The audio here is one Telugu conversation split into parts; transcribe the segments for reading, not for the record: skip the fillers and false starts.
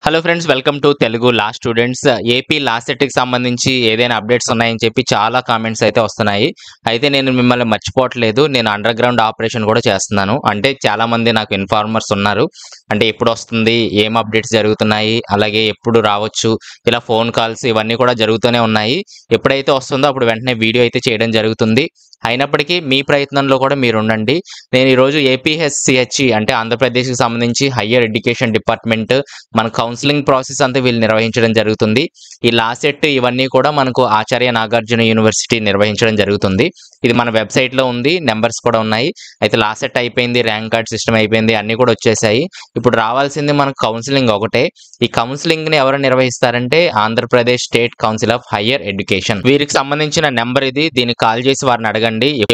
Hello friends, welcome to Telugu law students. AP లా సెట్‌కి సంబంధించి ఏదైనా అప్డేట్స్ ఉన్నాయని చెప్పి చాలా కామెంట్స్ అయితే వస్తున్నాయి. అయితే నేను మిమ్మల్ని మర్చిపోవట్లేదు. నేను అండర్ గ్రౌండ్ ఆపరేషన్ కూడా చేస్తున్నాను. అంటే చాలామంది నాకు ఇన్ఫార్మర్స్ ఉన్నారు. అంటే ఎప్పుడొస్తుంది, ఏం అప్డేట్స్ జరుగుతున్నాయి, అలాగే ఎప్పుడు రావచ్చు, ఇలా ఫోన్ కాల్స్ ఇవన్నీ కూడా జరుగుతూనే ఉన్నాయి. ఎప్పుడైతే వస్తుందో అప్పుడు వెంటనే వీడియో అయితే చేయడం జరుగుతుంది. అయినప్పటికీ మీ ప్రయత్నంలో కూడా మీరుండండి. నేను ఈరోజు ఏపీహెచ్‌సిహెచ్‌ఈ అంటే ఆంధ్రప్రదేశ్‌కి సంబంధించి హైయర్ ఎడ్యుకేషన్ డిపార్ట్‌మెంట్ మన కౌన్సెలింగ్ ప్రాసెస్ అంతా వీళ్ళు నిర్వహించడం జరుగుతుంది. ఈ లా సెట్ ఇవన్నీ కూడా మనకు ఆచార్య నాగార్జున యూనివర్సిటీ నిర్వహించడం జరుగుతుంది. ఇది మన వెబ్‌సైట్‌లో ఉంది. నంబర్స్ కూడా ఉన్నాయి. అయితే లా సెట్ అయిపోయింది. ర్యాంక్ కార్డ్ సిస్టమ్ అయిపోయింది. అన్నీ కూడా వచ్చేసాయి. ఇప్పుడు రావాల్సింది మనకు కౌన్సెలింగ్ ఒకటే. ఈ కౌన్సెలింగ్‌ని ఎవరు నిర్వహిస్తారంటే Andhra Pradesh state council of higher education. వీరికి సంబంధించిన నంబర్ ఇది. దీనికి కాల్ చేసి వారిని అడగండి.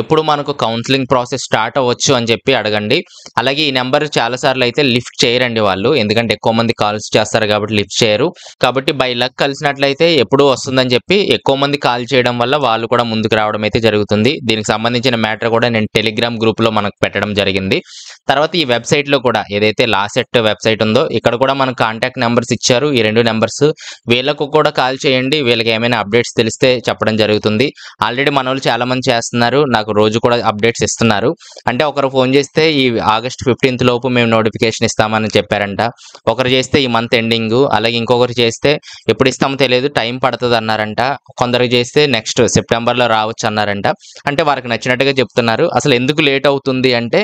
ఎప్పుడు మనకు కౌన్సెలింగ్ ప్రాసెస్ స్టార్ట్ అవ్వచ్చు అని చెప్పి అడగండి. అలాగే ఈ నంబర్ చాలా సార్లు అయితే లిఫ్ట్ చేయరండి వాళ్ళు. ఎందుకంటే ఎక్కువ మంది కాల్స్ చేస్తారు కాబట్టి లిఫ్ట్ చేయరు. కాబట్టి బై లక్ కలిసినట్లయితే ఎప్పుడు వస్తుందని చెప్పి ఎక్కువ మంది కాల్ చేయడం వల్ల వాళ్ళు కూడా ముందుకు రావడం అయితే జరుగుతుంది. దీనికి సంబంధించిన మ్యాటర్ కూడా నేను టెలిగ్రామ్ గ్రూప్‌లో మనకు పెట్టడం జరిగింది. తర్వాత ఈ వెబ్‌సైట్‌లో కూడా ఏదైతే లాసెట్ వెబ్‌సైట్ ఉందో ఇక్కడ కూడా మనకు కాంటాక్ట్ నంబర్స్ ఇచ్చారు. ఈ 2 నంబర్స్ వీళ్ళకు కూడా కాల్ చేయండి. వీళ్ళకి ఏమైనా అప్డేట్స్ తెలిస్తే చెప్పడం జరుగుతుంది. ఆల్రెడీ మనోళ్ళు చాలా మంది చేస్తున్నారు. నాకు రోజు కూడా అప్డేట్స్ ఇస్తున్నారు. అంటే ఒకరు ఫోన్ చేస్తే ఈ ఆగస్ట్ 15 లోపు మేము నోటిఫికేషన్ ఇస్తామని చెప్పారంట. ఒకరు చేస్తే ఈ మంత్ ఎండింగ్, అలాగే ఇంకొకరు చేస్తే ఎప్పుడు ఇస్తామో తెలియదు, టైం పడుతుంది అన్నారంట. కొందరు చేస్తే నెక్స్ట్ సెప్టెంబర్‌లో రావచ్చు అన్నారంట. అంటే వారికి నచ్చినట్టుగా చెప్తున్నారు. అసలు ఎందుకు లేట్ అవుతుంది అంటే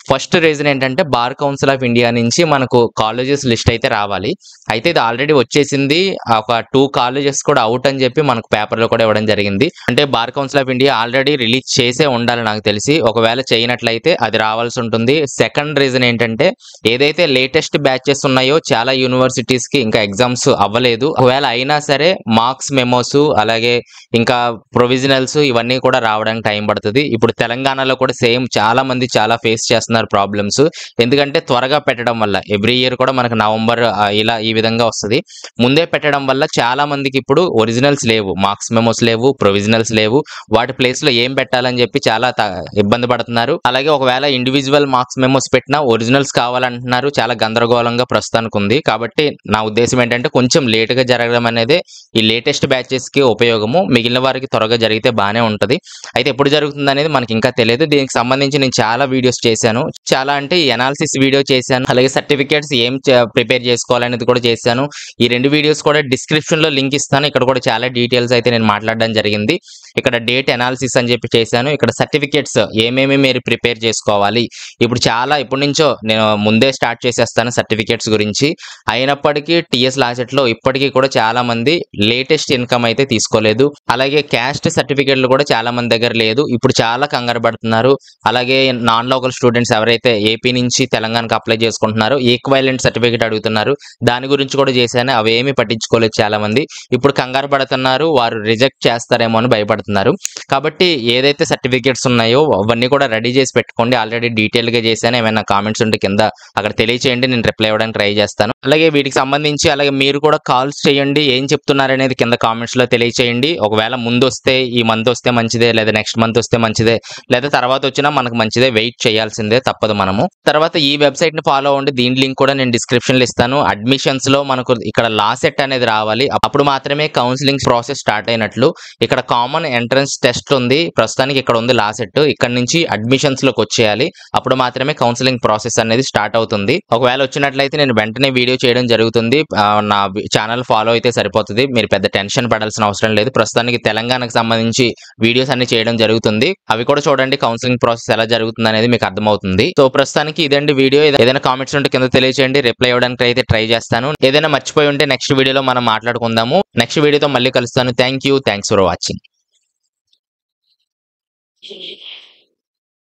ఫస్ట్ రీజన్ ఏంటంటే బార్ కౌన్సిల్ ఆఫ్ ఇండియా నుంచి మనకు కాలేజెస్ లిస్ట్ అయితే రావాలి. అయితే ఇది ఆల్రెడీ వచ్చేసింది. ఒక 2 కాలేజెస్ కూడా అవుట్ అని చెప్పి మనకు పేపర్‌లో కూడా ఇవ్వడం జరిగింది. అంటే bar council of India already release చేసే ఉండాలి నాకు తెలిసి. ఒకవేళ చేయనట్లయితే అది రావాల్సి ఉంటుంది. సెకండ్ రీజన్ ఏంటంటే ఏదైతే లేటెస్ట్ బ్యాచెస్ ఉన్నాయో చాలా యూనివర్సిటీస్‌కి ఇంకా ఎగ్జామ్స్ అవ్వలేదు. ఒకవేళ అయినా సరే మార్క్స్ మెమోస్ అలాగే ఇంకా ప్రొవిజనల్స్ ఇవన్నీ కూడా రావడానికి టైం పడుతుంది. ఇప్పుడు తెలంగాణలో కూడా సేమ్ చాలా మంది చాలా ఫేస్ చేస్తున్నారు ప్రాబ్లమ్స్. ఎందుకంటే త్వరగా పెట్టడం వల్ల ఎవ్రీ ఇయర్ కూడా మనకు నవంబర్ ఇలా ఈ విధంగా వస్తది. ముందే పెట్టడం వల్ల చాలా మందికి ఇప్పుడు ఒరిజినల్స్ లేవు, మార్క్స్ మెమోస్ లేవు, ప్రొవిజనల్స్ లేవు. వాటి ప్లేస్‌లో ఏం పెట్టాలని చెప్పి చాలా ఇబ్బంది పడుతున్నారు. అలాగే ఒకవేళ ఇండివిడ్యువల్ మార్క్స్ మెమోస్ పెట్టినా ఒరిజినల్స్ కావాలంటున్నారు. చాలా గందరగోళంగా ప్రస్తుతానికి ఉంది. కాబట్టి నా ఉద్దేశం ఏంటంటే కొంచెం లేట్‌గా జరగడం అనేది ఈ లేటెస్ట్ బ్యాచెస్‌కి ఉపయోగము. మిగిలిన వారికి త్వరగా జరిగితే బానే ఉంటది. అయితే ఎప్పుడు జరుగుతుందనేది మనకి ఇంకా తెలియదు. దీనికి సంబంధించి నేను చాలా వీడియోస్ చేశాను. చాలా అంటే ఈ అనాలిసిస్ వీడియో చేశాను. అలాగే సర్టిఫికేట్స్ ఏం ప్రిపేర్ చేసుకోవాలనేది కూడా చేశాను. ఈ 2 వీడియోస్ కూడా డిస్క్రిప్షన్‌లో లింక్ ఇస్తాను. ఇక్కడ కూడా చాలా డీటెయిల్స్ అయితే నేను మాట్లాడడం జరిగింది. ఇక్కడ డేట్ అనాలిసిస్ అని చెప్పి చేశాను. ఇక్కడ సర్టిఫికేట్స్ ఏమేమి మీరు ప్రిపేర్ చేసుకోవాలి. ఇప్పుడు చాలా ఇప్పటి నుంచో నేను ముందే స్టార్ట్ చేసేస్తాను సర్టిఫికేట్స్ గురించి. అయినప్పటికీ టీఎస్ లాసెట్‌లో ఇప్పటికీ కూడా చాలా మంది లేటెస్ట్ ఇన్‌కమ్ అయితే తీసుకోలేదు. అలాగే క్యాస్ట్ సర్టిఫికేట్‌లు కూడా చాలా మంది దగ్గర లేదు. ఇప్పుడు చాలా కంగారు పడుతున్నారు. అలాగే నాన్ లోకల్ స్టూడెంట్స్ ఎవరైతే ఏపీ నుంచి తెలంగాణకు అప్లై చేసుకుంటున్నారో ఈక్వైలెంట్ సర్టిఫికేట్ అడుగుతున్నారు. దాని గురించి కూడా చేశాను. అవేమీ పట్టించుకోలేదు చాలా మంది. ఇప్పుడు కంగారు పడుతున్నారు. వారు రిజెక్ట్ చేస్తారేమో అని భయపడుతున్నారు. కాబట్టి ఏదైతే సర్టిఫికేట్స్ ఉన్నాయో అవన్నీ కూడా రెడీ చేసి పెట్టుకోండి. ఆల్రెడీ డీటెయిల్‌గా చేశాను. ఏమైనా కామెంట్స్ ఉంటే కింద అక్కడ తెలియచేయండి. నేను రిప్లై ఇవ్వడానికి ట్రై చేస్తాను. అలాగే వీటికి సంబంధించి అలాగే మీరు కూడా కాల్స్ చేయండి. ఏం చెప్తున్నారనేది కింద కామెంట్స్‌లో తెలియచేయండి. ఒకవేళ ముందొస్తే ఈ మంత్ వస్తే మంచిదే, లేదా నెక్స్ట్ మంత్ వస్తే మంచిదే, లేదా తర్వాత వచ్చినా మనకు మంచిదే. వెయిట్ చేయాల్సిందే, తప్పదు మనము. తర్వాత ఈ వెబ్‌సైట్‌ని ఫాలో అవ్వండి. దీని లింక్ కూడా నేను డిస్క్రిప్షన్‌లో ఇస్తాను. అడ్మిషన్స్‌లో మనకు ఇక్కడ లా సెట్ అనేది రావాలి. అప్పుడు మాత్రమే కౌన్సెలింగ్ ప్రాసెస్ స్టార్ట్ అయినట్లు. ఇక్కడ కామన్ ఎంట్రన్స్ టెస్ట్ ఉంది. ప్రస్తుతానికి ఇక్కడ ఉంది లా సెట్. ఇక్కడ నుంచి అడ్మిషన్స్‌లోకి వచ్చేయాలి. అప్పుడు మాత్రమే కౌన్సెలింగ్ ప్రాసెస్ అనేది స్టార్ట్ అవుతుంది. ఒకవేళ వచ్చినట్లయితే నేను వెంటనే వీడియో చేయడం జరుగుతుంది. నా ఛానల్ ఫాలో అయితే సరిపోతుంది. మీరు పెద్ద టెన్షన్ పడాల్సిన అవసరం లేదు. ప్రస్తుతానికి తెలంగాణకు సంబంధించి వీడియోస్ అన్ని చేయడం జరుగుతుంది. అవి కూడా చూడండి. కౌన్సెలింగ్ ప్రాసెస్ ఎలా జరుగుతుంది అనేది మీకు అర్థమవుతుంది. సో ప్రస్తుతానికి ఇదండి వీడియో. ఏదైనా కామెంట్స్ ఉంటే కింద తెలియచేయండి. రిప్లై ఇవ్వడానికి అయితే ట్రై చేస్తాను. ఏదైనా మర్చిపోయి ఉంటే నెక్స్ట్ వీడియోలో మనం మాట్లాడుకుందాము. నెక్స్ట్ వీడియోతో మళ్ళీ కలుస్తాను. Thanks for watching.